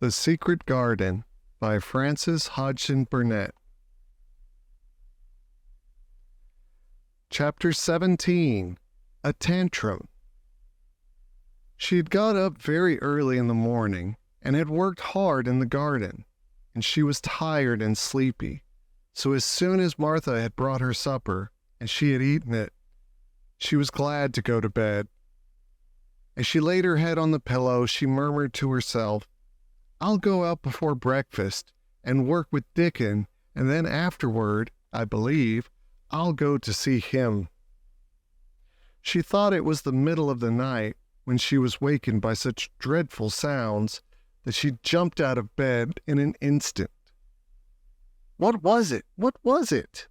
The Secret Garden by Frances Hodgson Burnett. Chapter 17. A Tantrum. She had got up very early in the morning and had worked hard in the garden, and she was tired and sleepy. So as soon as Martha had brought her supper and she had eaten it, she was glad to go to bed. As she laid her head on the pillow, she murmured to herself, "I'll go out before breakfast and work with Dickon, and then afterward, I believe, I'll go to see him." She thought it was the middle of the night when she was wakened by such dreadful sounds that she jumped out of bed in an instant. What was it? What was it?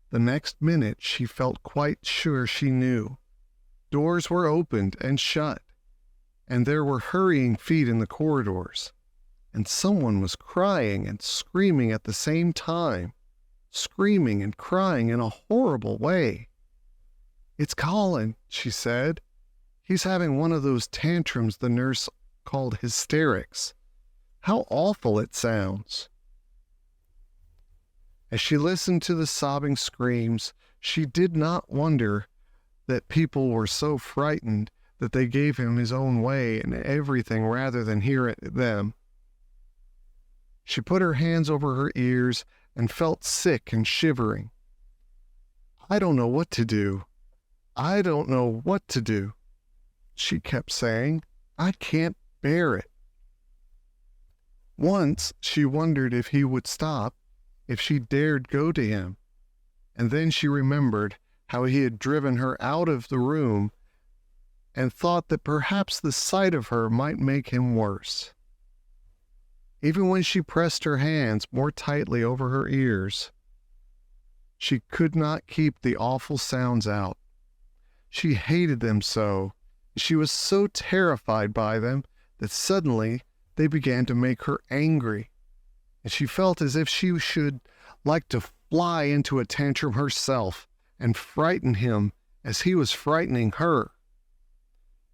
The next minute she felt quite sure she knew. Doors were opened and shut, and there were hurrying feet in the corridors, and someone was crying and screaming at the same time, screaming and crying in a horrible way. "It's Colin," she said. "He's having one of those tantrums the nurse called hysterics. How awful it sounds." As she listened to the sobbing screams, she did not wonder that people were so frightened that they gave him his own way in everything rather than hear them. She put her hands over her ears and felt sick and shivering. "I don't know what to do. I don't know what to do," she kept saying. "I can't bear it." Once she wondered if he would stop, if she dared go to him, and then she remembered how he had driven her out of the room and thought that perhaps the sight of her might make him worse. Even when she pressed her hands more tightly over her ears, she could not keep the awful sounds out. She hated them so. She was so terrified by them that suddenly they began to make her angry, and she felt as if she should like to fly into a tantrum herself and frighten him as he was frightening her.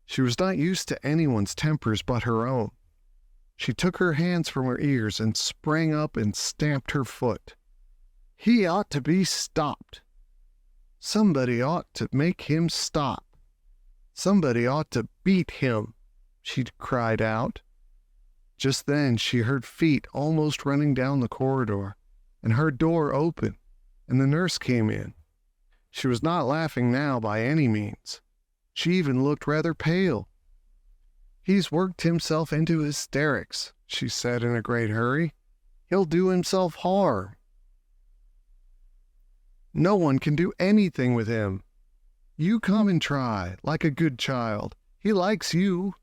She was not used to anyone's tempers but her own. She took her hands from her ears and sprang up and stamped her foot. "He ought to be stopped. Somebody ought to make him stop. Somebody ought to beat him," she cried out. Just then she heard feet almost running down the corridor, and her door open, and the nurse came in. She was not laughing now by any means. She even looked rather pale. "He's worked himself into hysterics," she said in a great hurry. "He'll do himself harm. No one can do anything with him. You come and try, like a good child. He likes you."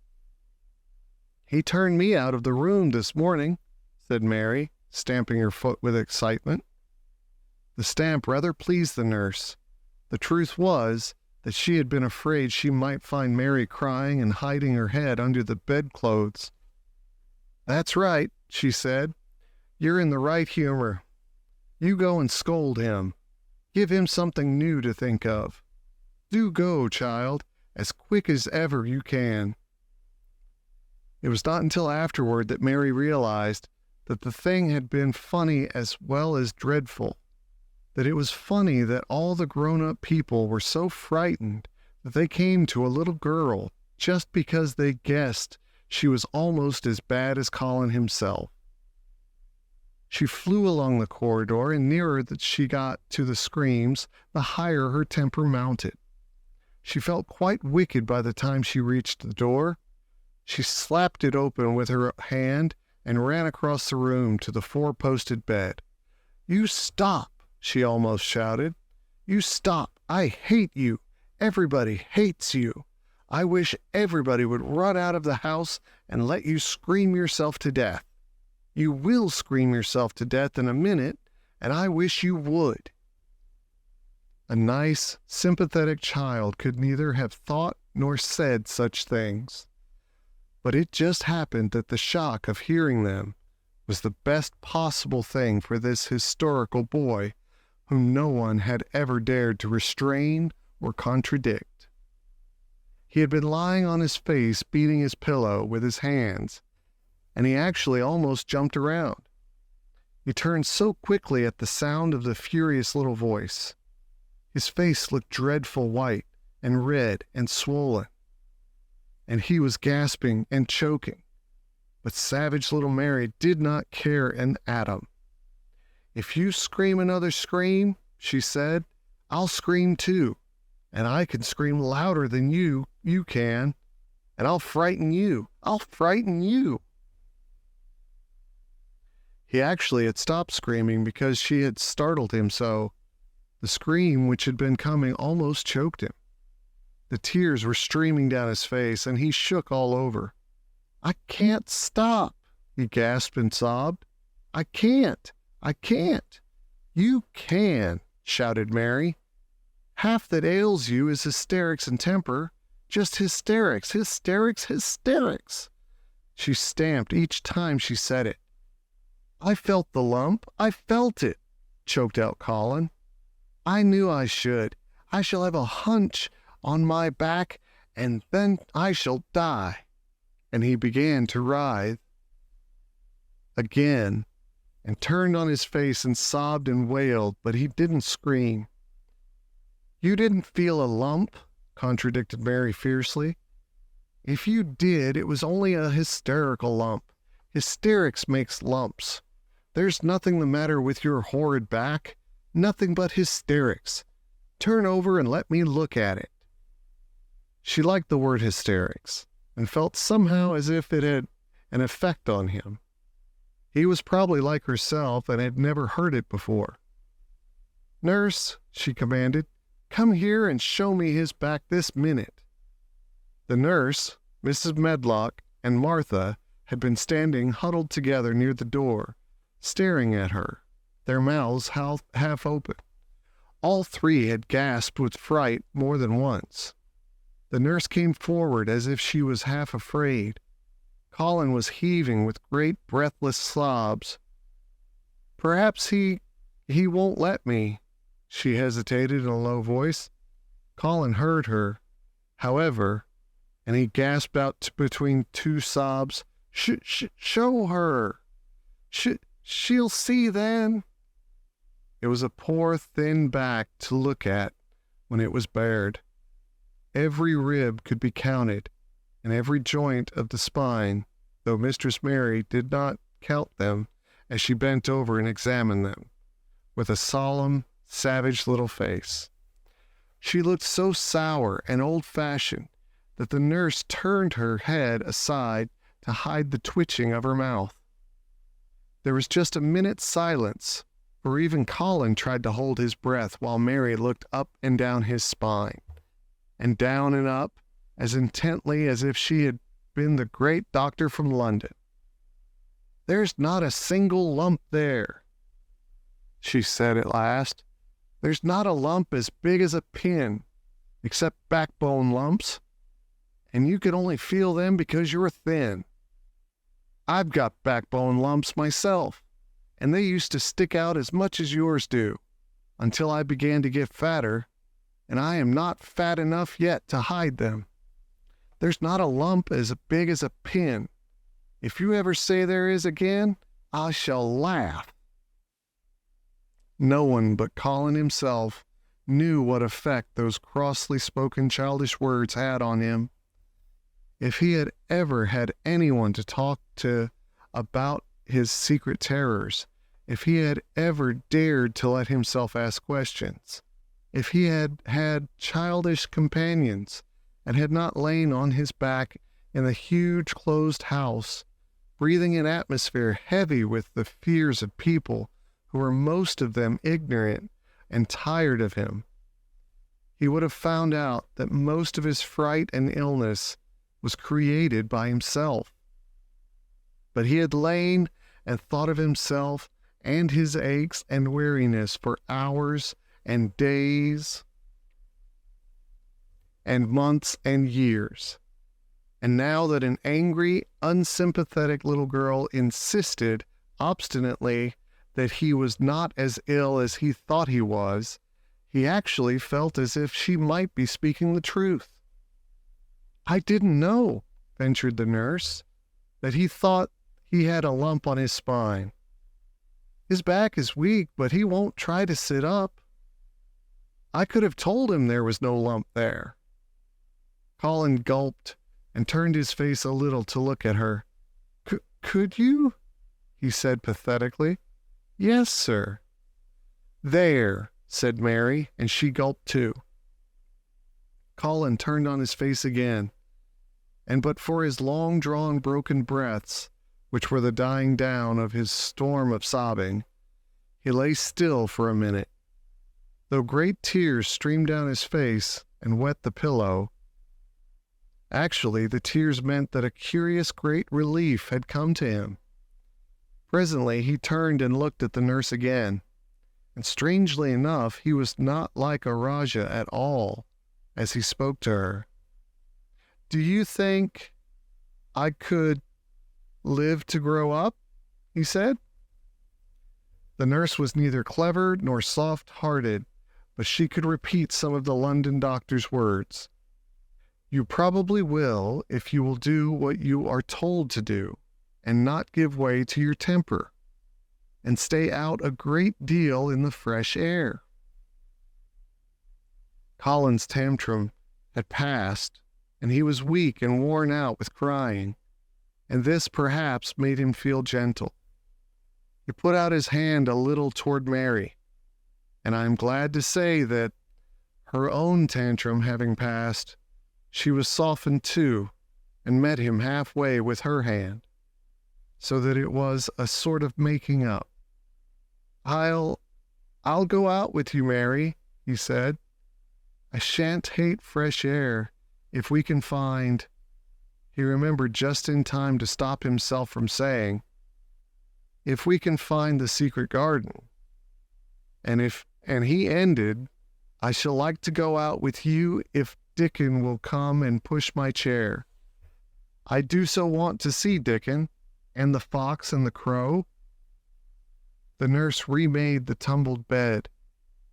"He turned me out of the room this morning," said Mary, stamping her foot with excitement. The stamp rather pleased the nurse. The truth was that she had been afraid she might find Mary crying and hiding her head under the bedclothes. "That's right," she said. "You're in the right humor. You go and scold him. Give him something new to think of. Do go, child, as quick as ever you can." It was not until afterward that Mary realized that the thing had been funny as well as dreadful, that it was funny that all the grown-up people were so frightened that they came to a little girl just because they guessed she was almost as bad as Colin himself. She flew along the corridor, and nearer that she got to the screams, the higher her temper mounted. She felt quite wicked by the time she reached the door. She slapped it open with her hand and ran across the room to the four-posted bed. "You stop!" she almost shouted. "You stop! I hate you! Everybody hates you! I wish everybody would run out of the house and let you scream yourself to death. You will scream yourself to death in a minute, and I wish you would." A nice, sympathetic child could neither have thought nor said such things. But it just happened that the shock of hearing them was the best possible thing for this historical boy whom no one had ever dared to restrain or contradict. He had been lying on his face, beating his pillow with his hands, and he actually almost jumped around. He turned so quickly at the sound of the furious little voice. His face looked dreadful white and red and swollen, and he was gasping and choking. But savage little Mary did not care an atom. "If you scream another scream," she said, "I'll scream too, and I can scream louder than you can, and I'll frighten you. I'll frighten you." He actually had stopped screaming because she had startled him so. The scream which had been coming almost choked him. The tears were streaming down his face, and he shook all over. "I can't stop," he gasped and sobbed. "I can't. I can't." "You can," shouted Mary. "Half that ails you is hysterics and temper. Just hysterics, hysterics, hysterics." She stamped each time she said it. "I felt the lump. I felt it," choked out Colin. "I knew I should. I shall have a hunch on my back, and then I shall die." And he began to writhe again, and turned on his face and sobbed and wailed, but he didn't scream. "You didn't feel a lump?" contradicted Mary fiercely. "If you did, it was only a hysterical lump. Hysterics makes lumps. There's nothing the matter with your horrid back. Nothing but hysterics. Turn over and let me look at it." She liked the word hysterics, and felt somehow as if it had an effect on him. He was probably like herself and had never heard it before. "Nurse," she commanded, "come here and show me his back this minute." The nurse, Mrs. Medlock, and Martha had been standing huddled together near the door, staring at her, their mouths half open. All three had gasped with fright more than once. The nurse came forward as if she was half afraid. Colin was heaving with great breathless sobs. "Perhaps he won't let me," she hesitated in a low voice. Colin heard her, however, and he gasped out between two sobs, Show her. She'll see then." It was a poor thin back to look at when it was bared. Every rib could be counted, and every joint of the spine, though Mistress Mary did not count them as she bent over and examined them, with a solemn, savage little face. She looked so sour and old-fashioned that the nurse turned her head aside to hide the twitching of her mouth. There was just a minute's silence, for even Colin tried to hold his breath while Mary looked up and down his spine, and down and up, as intently as if she had been the great doctor from London. "There's not a single lump there," she said at last. "There's not a lump as big as a pin, except backbone lumps, and you can only feel them because you're thin. I've got backbone lumps myself, and they used to stick out as much as yours do, until I began to get fatter, and I am not fat enough yet to hide them. There's not a lump as big as a pin. If you ever say there is again, I shall laugh." No one but Colin himself knew what effect those crossly spoken childish words had on him. If he had ever had anyone to talk to about his secret terrors, if he had ever dared to let himself ask questions, if he had had childish companions, and had not lain on his back in the huge closed house, breathing an atmosphere heavy with the fears of people who were most of them ignorant and tired of him, he would have found out that most of his fright and illness was created by himself. But he had lain and thought of himself and his aches and weariness for hours and days and months and years. And now that an angry, unsympathetic little girl insisted obstinately that he was not as ill as he thought he was, he actually felt as if she might be speaking the truth. "I didn't know," ventured the nurse, "that he thought He had a lump on his spine. His back is weak, but he won't try to sit up. I could have told him there was no lump there. Colin gulped and turned his face a little to look at her. Could you? He said pathetically. Yes, sir. There, said Mary, and she gulped too. Colin turned on his face again, and but for his long-drawn broken breaths, which were the dying down of his storm of sobbing, he lay still for a minute. Though great tears streamed down his face and wet the pillow, actually the tears meant that a curious great relief had come to him. Presently he turned and looked at the nurse again, and strangely enough he was not like a Rajah at all as he spoke to her. Do you think I could live to grow up? He said. The nurse was neither clever nor soft-hearted, but she could repeat some of the London doctor's words. You probably will if you will do what you are told to do, and not give way to your temper, and stay out a great deal in the fresh air. Colin's tantrum had passed, and he was weak and worn out with crying, and this perhaps made him feel gentle. He put out his hand a little toward Mary, and I am glad to say that, her own tantrum having passed, she was softened too, and met him halfway with her hand, so that it was a sort of making up. I'll go out with you, Mary, he said. I shan't hate fresh air if we can find... He remembered just in time to stop himself from saying, if we can find the secret garden. And he ended, I shall like to go out with you if Dickon will come and push my chair. I do so want to see Dickon, and the fox and the crow. The nurse remade the tumbled bed,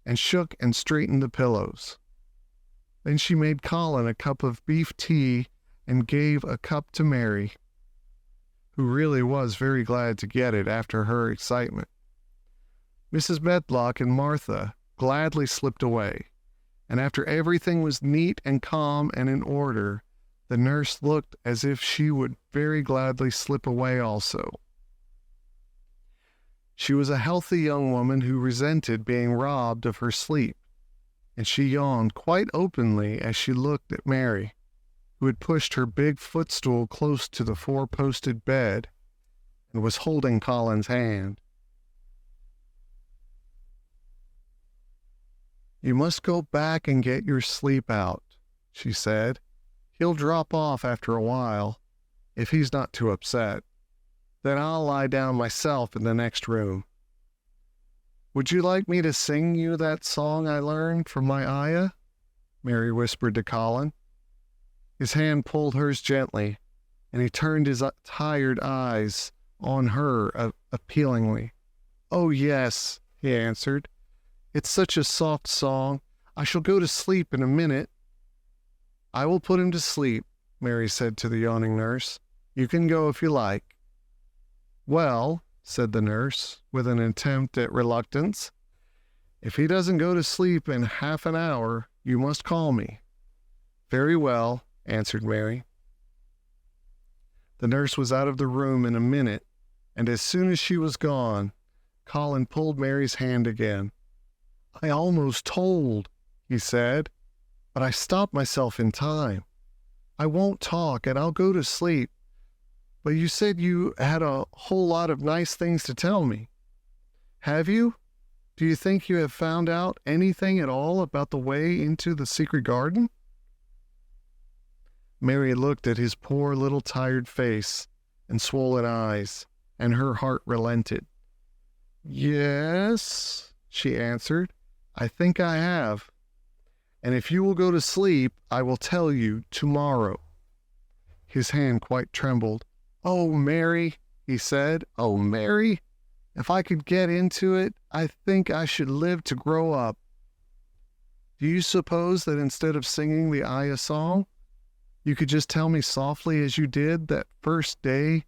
and shook and straightened the pillows. Then she made Colin a cup of beef tea and gave a cup to Mary, who really was very glad to get it after her excitement. Mrs. Medlock and Martha gladly slipped away, and after everything was neat and calm and in order, the nurse looked as if she would very gladly slip away also. She was a healthy young woman who resented being robbed of her sleep, and she yawned quite openly as she looked at Mary, who had pushed her big footstool close to the four-posted bed and was holding Colin's hand. You must go back and get your sleep out, she said. He'll drop off after a while, if he's not too upset. Then I'll lie down myself in the next room. Would you like me to sing you that song I learned from my ayah? Mary whispered to Colin. His hand pulled hers gently, and he turned his tired eyes on her appealingly. Oh, yes, he answered. It's such a soft song. I shall go to sleep in a minute. I will put him to sleep, Mary said to the yawning nurse. You can go if you like. Well, said the nurse, with an attempt at reluctance, if he doesn't go to sleep in half an hour, you must call me. Very well, answered Mary. The nurse was out of the room in a minute, and as soon as she was gone, Colin pulled Mary's hand again. I almost told, he said, but I stopped myself in time. I won't talk, and I'll go to sleep. But you said you had a whole lot of nice things to tell me. Have you? Do you think you have found out anything at all about the way into the secret garden? Mary looked at his poor little tired face and swollen eyes, and her heart relented. Yes, she answered, I think I have. And if you will go to sleep, I will tell you tomorrow. His hand quite trembled. Oh, Mary, he said. Oh, Mary, if I could get into it, I think I should live to grow up. Do you suppose that instead of singing the ayah song, you could just tell me softly as you did that first day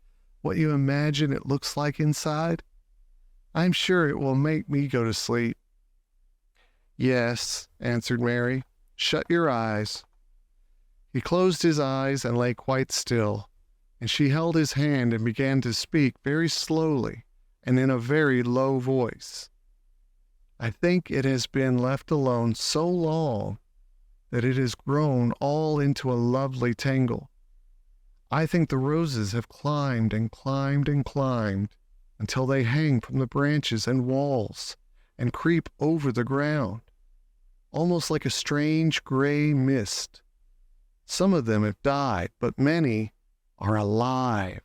what you imagine it looks like inside? I'm sure it will make me go to sleep." "Yes," answered Mary. "Shut your eyes." He closed his eyes and lay quite still, and she held his hand and began to speak very slowly and in a very low voice. "I think it has been left alone so long that it has grown all into a lovely tangle. I think the roses have climbed and climbed and climbed until they hang from the branches and walls and creep over the ground, almost like a strange gray mist. Some of them have died, but many are alive,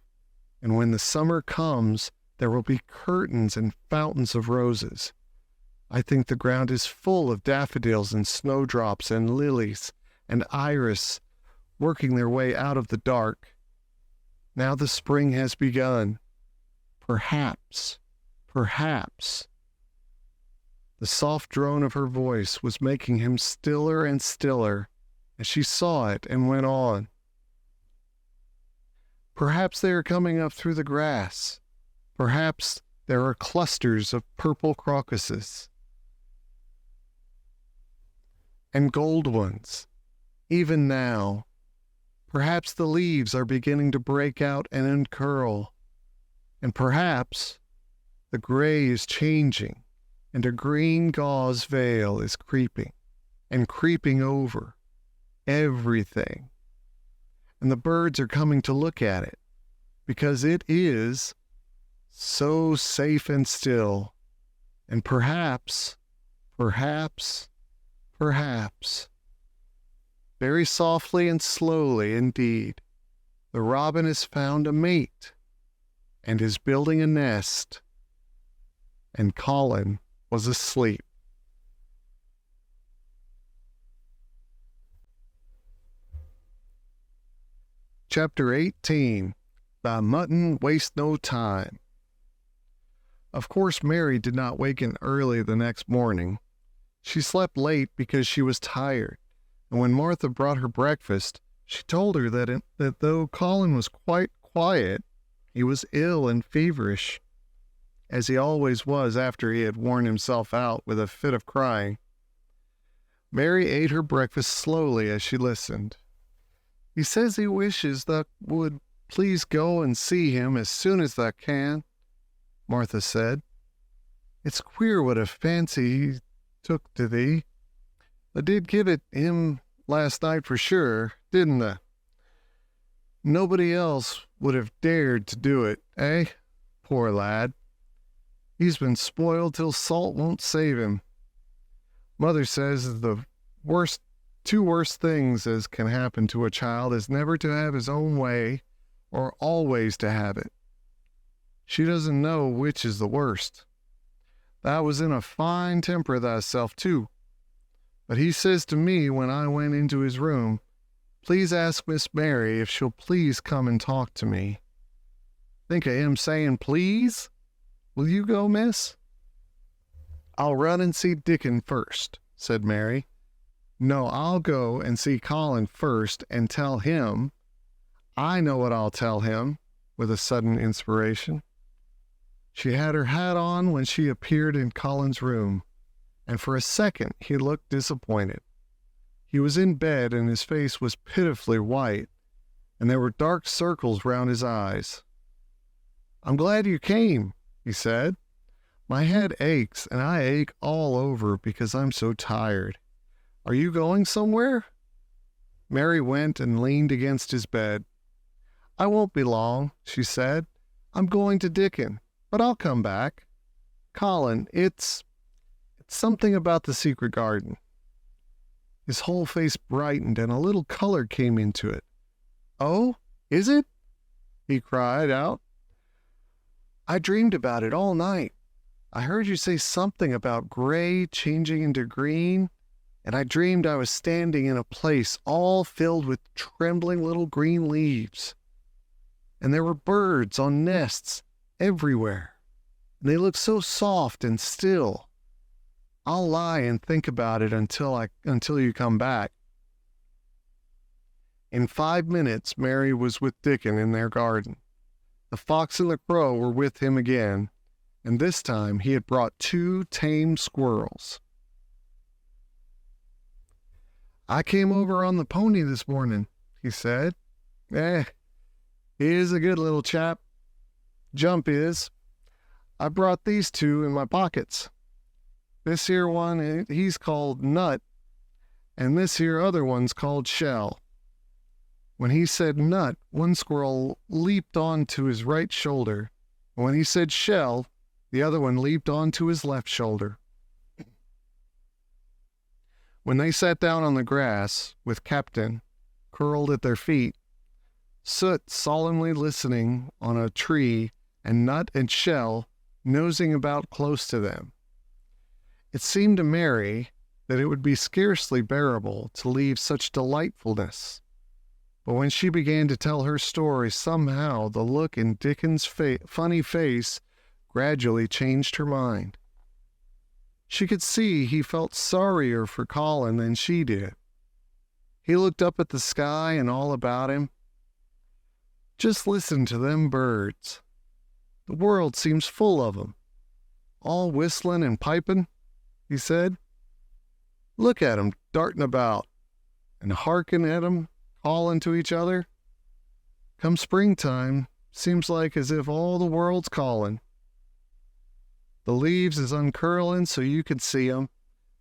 and when the summer comes, there will be curtains and fountains of roses. I think the ground is full of daffodils and snowdrops and lilies and iris working their way out of the dark. Now the spring has begun. Perhaps. The soft drone of her voice was making him stiller and stiller, and she saw it and went on. Perhaps they are coming up through the grass. Perhaps there are clusters of purple crocuses and gold ones. Even now, perhaps the leaves are beginning to break out and uncurl, and perhaps the gray is changing, and a green gauze veil is creeping over everything. And the birds are coming to look at it, because it is so safe and still. And perhaps, very softly and slowly indeed, the robin has found a mate and is building a nest, and Colin was asleep. Chapter 18. The Mutton Waste No Time. Of course, Mary did not waken early the next morning. She slept late because she was tired, and when Martha brought her breakfast, she told her that though Colin was quite quiet, he was ill and feverish, as he always was after he had worn himself out with a fit of crying. Mary ate her breakfast slowly as she listened. "He says he wishes thou would please go and see him as soon as thou can," Martha said. "It's queer what a fancy he took to thee. I did give it him last night for sure, didn't I? Nobody else would have dared to do it, eh? Poor lad. He's been spoiled till salt won't save him. Mother says the two worst things as can happen to a child is never to have his own way or always to have it. She doesn't know which is the worst. Thou was in a fine temper thyself, too. But he says to me when I went into his room, 'Please ask Miss Mary if she'll please come and talk to me.' Think of him saying please? Will you go, miss?" "I'll run and see Dickon first," said Mary. "No, I'll go and see Colin first and tell him. I know what I'll tell him," with a sudden inspiration. She had her hat on when she appeared in Colin's room, and for a second he looked disappointed. He was in bed and his face was pitifully white, and there were dark circles round his eyes. "I'm glad you came," he said. "My head aches, and I ache all over because I'm so tired. Are you going somewhere?" Mary went and leaned against his bed. "I won't be long," she said. "I'm going to Dickon, but I'll come back. Colin, it's something about the secret garden." His whole face brightened and a little color came into it. "Oh, is it?" he cried out. "I dreamed about it all night. I heard you say something about gray changing into green, and I dreamed I was standing in a place all filled with trembling little green leaves. And there were birds on nests everywhere, and they looked so soft and still. I'll lie and think about it until you come back." In 5 minutes, Mary was with Dickon in their garden. the fox and the crow were with him again, and this time he had brought 2 tame squirrels. "I came over on the pony this morning," he said. He is a good little chap. Jump is. I brought these 2 in my pockets. This here one, he's called Nut, and this here other one's called Shell." When he said Nut, one squirrel leaped onto his right shoulder, and when he said Shell, the other one leaped onto his left shoulder. When they sat down on the grass, with Captain curled at their feet, Soot solemnly listening on a tree, and Nut and Shell nosing about close to them, it seemed to Mary that it would be scarcely bearable to leave such delightfulness. But when she began to tell her story, somehow the look in Dickens's funny face gradually changed her mind. She could see he felt sorrier for Colin than she did. He looked up at the sky and all about him. "Just listen to them birds. The world seems full of 'em, all whistling and piping," he said. "Look at 'em darting about, and hearken at 'em calling to each other. Come springtime, seems like as if all the world's calling. The leaves is uncurling so you can see 'em,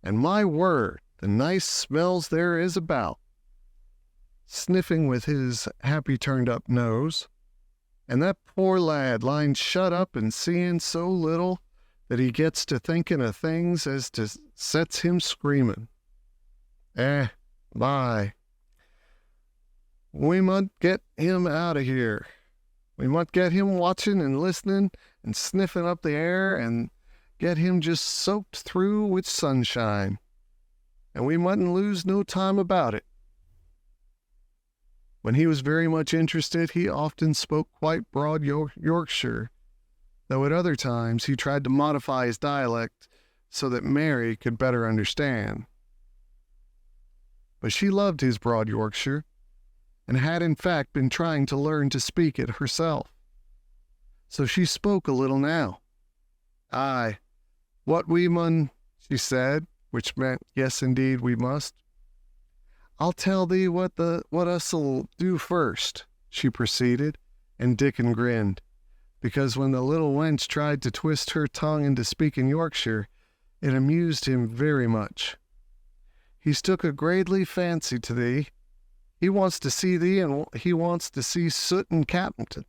and my word, the nice smells there is about," sniffing with his happy turned-up nose. "And that poor lad lying shut up and seeing so little that he gets to thinking of things as to sets him screaming. My. We must get him out of here. We must get him watching and listening and sniffing up the air and get him just soaked through with sunshine. And we mustn't lose no time about it." When he was very much interested, he often spoke quite broad Yorkshire, though at other times he tried to modify his dialect so that Mary could better understand. But she loved his broad Yorkshire, and had in fact been trying to learn to speak it herself. So she spoke a little now. "Aye, what we mun," she said, which meant, "Yes, indeed, we must." "I'll tell thee what us'll do first," she proceeded, and Dickon grinned, because when the little wench tried to twist her tongue into speaking Yorkshire, it amused him very much. "He's took a greatly fancy to thee. He wants to see thee, and he wants to see Soot and Captain.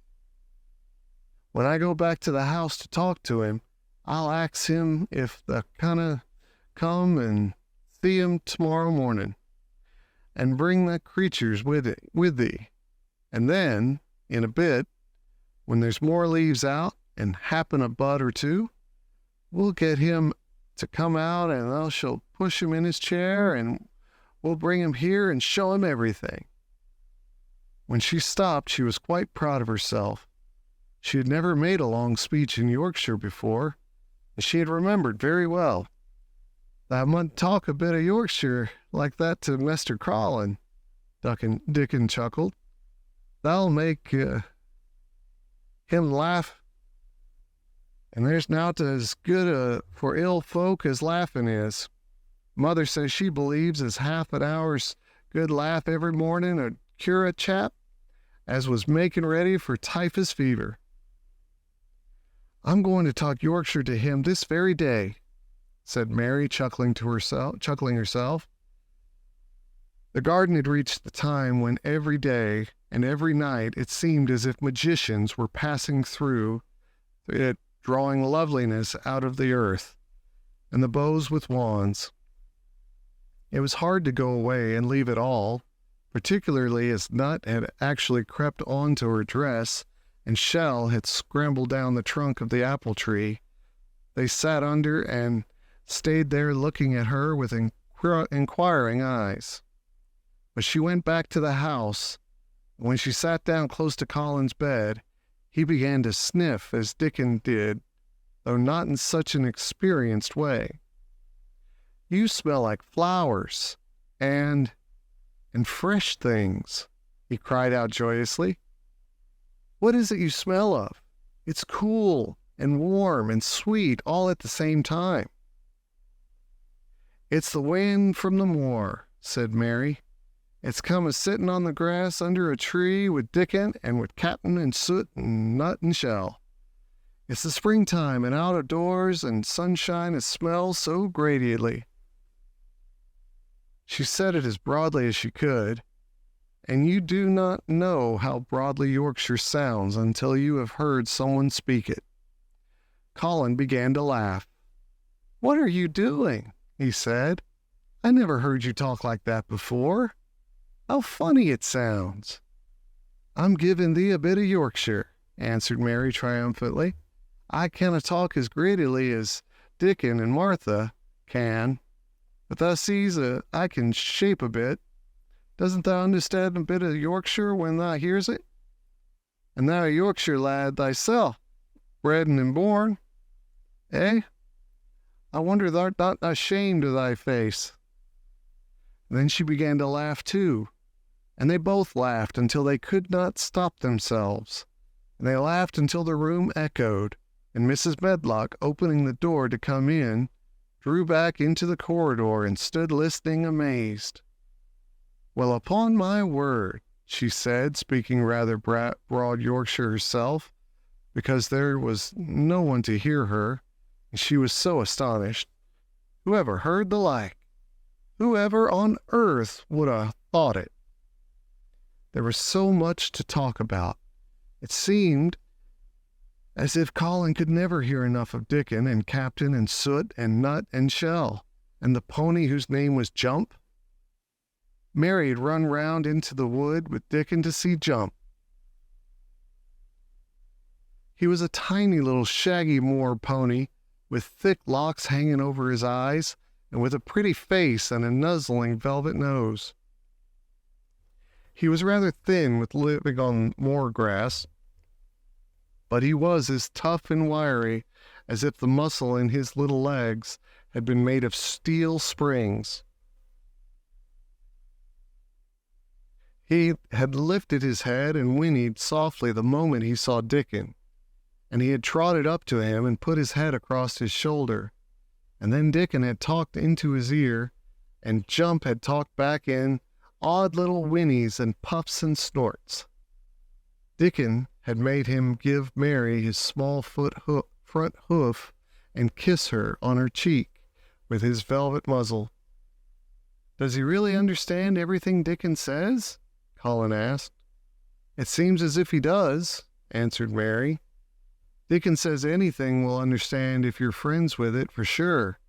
When I go back to the house to talk to him, I'll ax him if thou canna come and see him tomorrow morning, and bring the creatures with thee. And then, in a bit, when there's more leaves out, and happen a bud or 2, we'll get him to come out, and thou shalt push him in his chair, and we'll bring him here and show him everything." When she stopped, she was quite proud of herself. She had never made a long speech in Yorkshire before, and she had remembered very well. "Thou mun talk a bit of Yorkshire like that to Mester Colin," Dickon chuckled. "Thou'll make him laugh, and there's nowt as good for ill folk as laughing is. Mother says she believes as half an hour's good laugh every morning 'ud cure a chap as was making ready for typhus fever." "I'm going to talk Yorkshire to him this very day," said Mary, chuckling herself. The garden had reached the time when every day and every night it seemed as if magicians were passing through it, drawing loveliness out of the earth, and the bows with wands. It was hard to go away and leave it all, particularly as Nut had actually crept onto her dress, and Shell had scrambled down the trunk of the apple tree. They sat under and stayed there looking at her with inquiring eyes. But she went back to the house, and when she sat down close to Colin's bed, he began to sniff as Dickon did, though not in such an experienced way. "You smell like flowers and fresh things," he cried out joyously. What is it you smell of? It's cool and warm and sweet all at the same time." "It's the wind from the moor," said Mary. "It's come a-sittin' on the grass under a tree with Dickon and with Captain and Soot and Nut and Shell. It's the springtime and out of doors and sunshine it smells so gradiently." She said it as broadly as she could, and you do not know how broadly Yorkshire sounds until you have heard someone speak it. Colin began to laugh. "What are you doing?" he said. "I never heard you talk like that before. How funny it sounds." "I'm giving thee a bit of Yorkshire," answered Mary triumphantly. "I canna talk as gradily as Dickon and Martha can, but thou sees I can shape a bit. Doesn't thou understand a bit of Yorkshire when thou hears it? And thou a Yorkshire lad thyself, bred and born, eh? I wonder thou'rt not ashamed of thy face." Then she began to laugh too, and they both laughed until they could not stop themselves, and they laughed until the room echoed, and Mrs. Medlock, opening the door to come in, drew back into the corridor and stood listening amazed. "Well, upon my word," she said, speaking rather broad Yorkshire herself, because there was no one to hear her, and she was so astonished. "Whoever heard the like? Whoever on earth would have thought it?" There was so much to talk about. It seemed as if Colin could never hear enough of Dickon and Captain and Soot and Nut and Shell, and the pony whose name was Jump. Mary had run round into the wood with Dickon to see Jump. He was a tiny little shaggy moor pony with thick locks hanging over his eyes and with a pretty face and a nuzzling velvet nose. He was rather thin with living on moor grass, but he was as tough and wiry as if the muscle in his little legs had been made of steel springs. He had lifted his head and whinnied softly the moment he saw Dickon, and he had trotted up to him and put his head across his shoulder, and then Dickon had talked into his ear, and Jump had talked back in odd little whinnies and puffs and snorts. Dickon had made him give Mary his small front hoof and kiss her on her cheek with his velvet muzzle. "Does he really understand everything Dickon says?" Colin asked. "It seems as if he does," answered Mary. "Dickon says anything we'll understand if you're friends with it, for sure.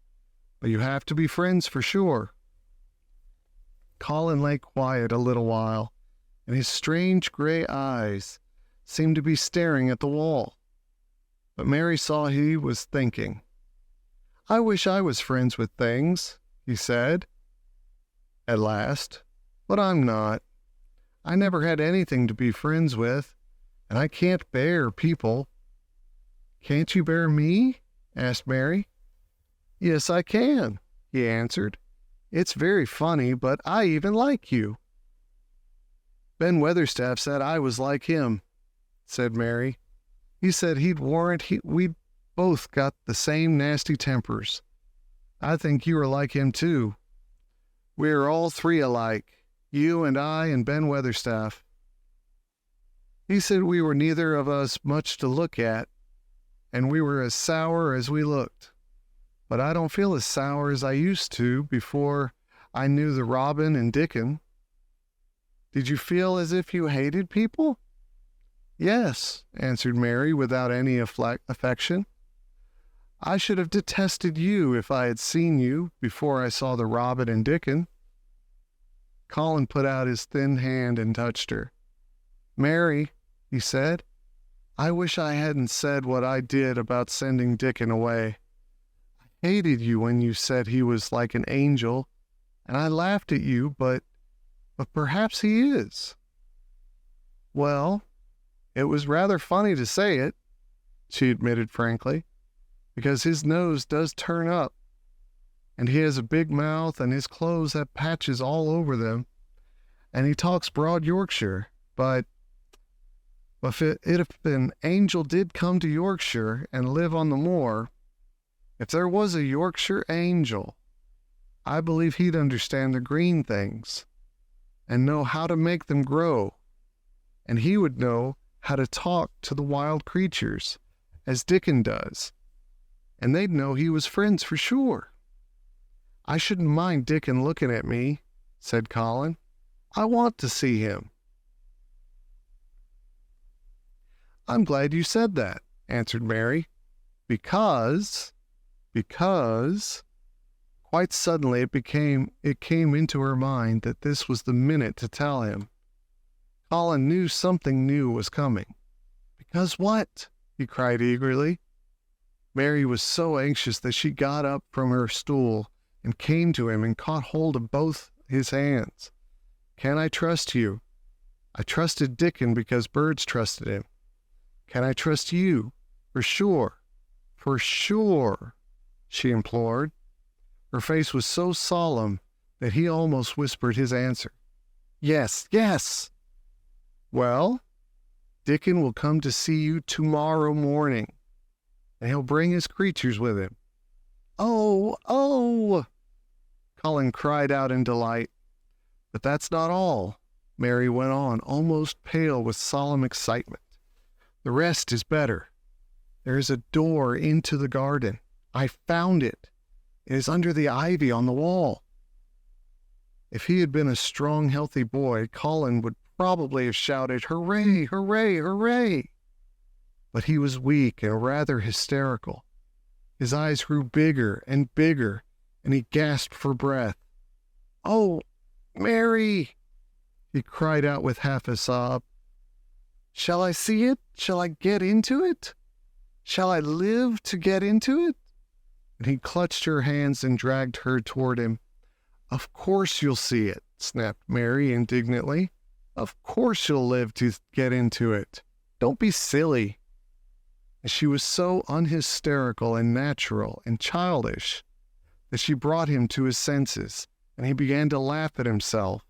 But you have to be friends for sure." Colin lay quiet a little while, and his strange gray eyes seemed to be staring at the wall. But Mary saw he was thinking. "I wish I was friends with things," he said at last, "but I'm not. I never had anything to be friends with, and I can't bear people." "Can't you bear me?" asked Mary. "Yes, I can," he answered. "It's very funny, but I even like you." "Ben Weatherstaff said I was like him," said Mary. "He said he'd warrant we'd both got the same nasty tempers. I think you are like him, too. We are all three alike, you and I and Ben Weatherstaff. He said we were neither of us much to look at, and we were as sour as we looked. But I don't feel as sour as I used to before I knew the Robin and Dickon." "Did you feel as if you hated people?" "Yes," answered Mary without any affection. "I should have detested you if I had seen you before I saw the Robin and Dickon." Colin put out his thin hand and touched her. "Mary," he said, "I wish I hadn't said what I did about sending Dickon away. I hated you when you said he was like an angel, and I laughed at you, but perhaps he is." "Well, it was rather funny to say it," she admitted frankly, "because his nose does turn up, and he has a big mouth, and his clothes have patches all over them, and he talks broad Yorkshire, but But if an angel did come to Yorkshire and live on the moor, if there was a Yorkshire angel, I believe he'd understand the green things and know how to make them grow. And he would know how to talk to the wild creatures, as Dickon does. And they'd know he was friends for sure. I shouldn't mind Dickon looking at me, said Colin. I want to see him. I'm glad you said that, answered Mary, because, quite suddenly it came into her mind that this was the minute to tell him. Colin knew something new was coming. Because what? He cried eagerly. Mary was so anxious that she got up from her stool and came to him and caught hold of both his hands. Can I trust you? I trusted Dickon because birds trusted him. Can I trust you? For sure. For sure, she implored. Her face was so solemn that he almost whispered his answer. Yes, yes. Well, Dickon will come to see you tomorrow morning, and he'll bring his creatures with him. Oh, oh! Colin cried out in delight. But that's not all, Mary went on, almost pale with solemn excitement. The rest is better. There is a door into the garden. I found it. It is under the ivy on the wall. If he had been a strong, healthy boy, Colin would probably have shouted, "Hooray, hooray, hooray!" But he was weak and rather hysterical. His eyes grew bigger and bigger, and he gasped for breath. "Oh, Mary!" he cried out with half a sob. "Shall I see it? Shall I get into it? Shall I live to get into it?" And he clutched her hands and dragged her toward him. "Of course you'll see it," snapped Mary indignantly. "Of course you'll live to get into it. Don't be silly." And she was so unhysterical and natural and childish that she brought him to his senses, and he began to laugh at himself.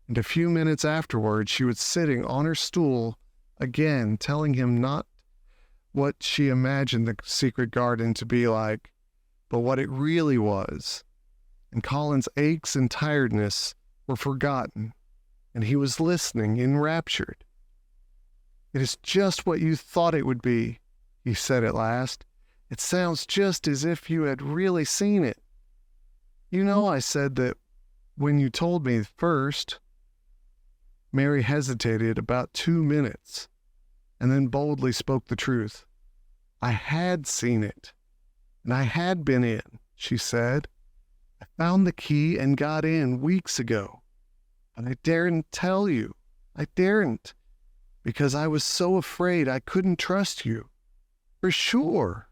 And a few minutes afterward, she was sitting on her stool again, telling him not what she imagined the secret garden to be like, but what it really was. And Colin's aches and tiredness were forgotten, and he was listening, enraptured. "It is just what you thought it would be," he said at last. "It sounds just as if you had really seen it. You know, I said that when you told me first." Mary hesitated about 2 minutes, and then boldly spoke the truth. "I had seen it, and I had been in," she said. "I found the key and got in weeks ago, but I daren't tell you. I daren't, because I was so afraid I couldn't trust you. For sure,